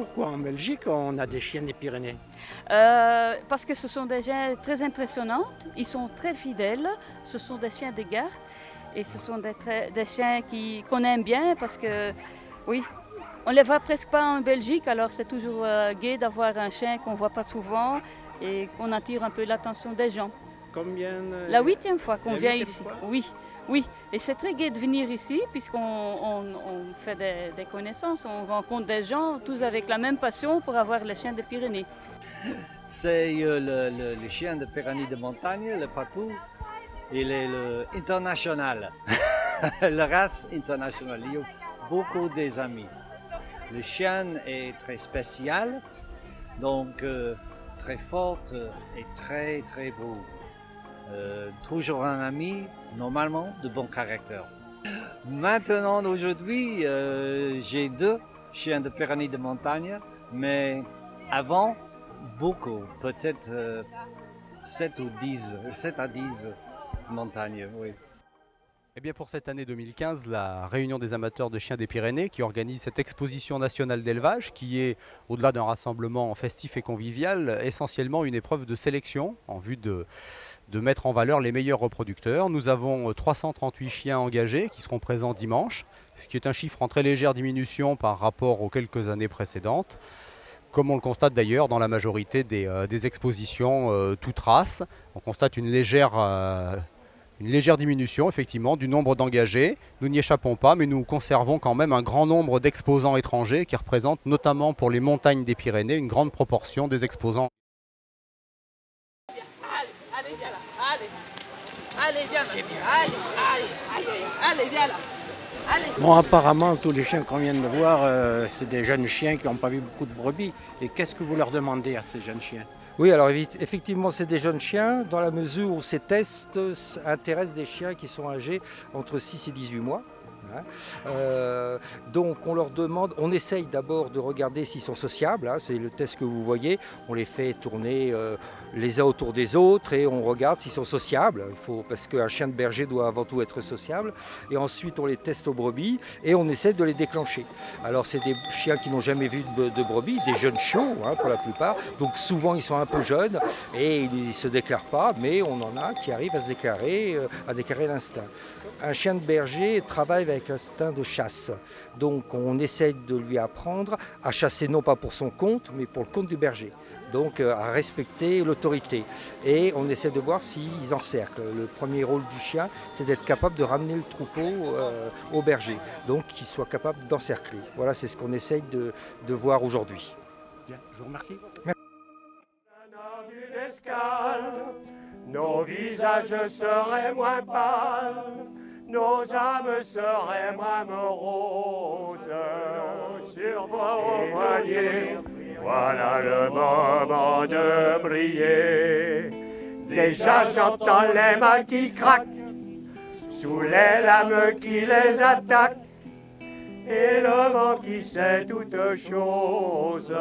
pourquoi en Belgique on a des chiens des Pyrénées? Parce que ce sont des chiens très impressionnants, ils sont très fidèles, ce sont des chiens de garde et ce sont des chiens qu'on aime bien parce que, oui, on ne les voit presque pas en Belgique, alors c'est toujours gai d'avoir un chien qu'on ne voit pas souvent et qu'on attire un peu l'attention des gens. Combien? La 8e fois qu'on La vient 8e ici, fois? oui, oui. Et c'est très gai de venir ici puisqu'on fait des connaissances, on rencontre des gens, tous avec la même passion pour avoir les chiens des Pyrénées. C'est le chien de Pyrénées de montagne, le patou. Il est le international, la race internationale. Il y a beaucoup des amis. Le chien est très spécial, donc très forte et très très beau. Toujours un ami, normalement de bon caractère. Maintenant, aujourd'hui, j'ai 2 chiens de Pyrénées de montagne, mais avant, beaucoup, peut-être 7 à 10 montagnes, oui. Eh bien pour cette année 2015, la Réunion des amateurs de chiens des Pyrénées qui organise cette exposition nationale d'élevage qui est, au-delà d'un rassemblement festif et convivial, essentiellement une épreuve de sélection en vue de mettre en valeur les meilleurs reproducteurs. Nous avons 338 chiens engagés qui seront présents dimanche, ce qui est un chiffre en très légère diminution par rapport aux quelques années précédentes. Comme on le constate d'ailleurs dans la majorité des expositions toutes races, on constate une légère diminution effectivement du nombre d'engagés. Nous n'y échappons pas, mais nous conservons quand même un grand nombre d'exposants étrangers qui représentent notamment pour les montagnes des Pyrénées une grande proportion des exposants. Allez, viens là, allez, viens, c'est bien, allez, viens là. Allez. Bon, apparemment, tous les chiens qu'on vient de voir, c'est des jeunes chiens qui n'ont pas vu beaucoup de brebis. Et qu'est-ce que vous leur demandez à ces jeunes chiens? Oui, alors effectivement, c'est des jeunes chiens, dans la mesure où ces tests intéressent des chiens qui sont âgés entre 6 et 18 mois. Donc on leur demande, on essaye d'abord de regarder s'ils sont sociables, c'est le test que vous voyez, on les fait tourner les uns autour des autres et on regarde s'ils sont sociables, parce qu'un chien de berger doit avant tout être sociable, et ensuite on les teste aux brebis et on essaie de les déclencher. Alors c'est des chiens qui n'ont jamais vu de brebis, des jeunes chiots pour la plupart, donc souvent ils sont un peu jeunes et ils ne se déclarent pas, mais on en a qui arrivent à se déclarer, l'instinct. Un chien de berger travaille avec instinct de chasse. Donc on essaie de lui apprendre à chasser non pas pour son compte, mais pour le compte du berger. Donc à respecter l'autorité. Et on essaie de voir s'ils encerclent. Le premier rôle du chien, c'est d'être capable de ramener le troupeau au berger. Donc qu'il soit capable d'encercler. Voilà, c'est ce qu'on essaye de voir aujourd'hui. Bien, je vous remercie. Nos visages seraient moins pâles, nos âmes seraient moins moroses. Sur vos poignets, voilà le moment de briller. Déjà j'entends les mains qui craquent, sous les lames qui les attaquent, et le vent qui sait toutes choses.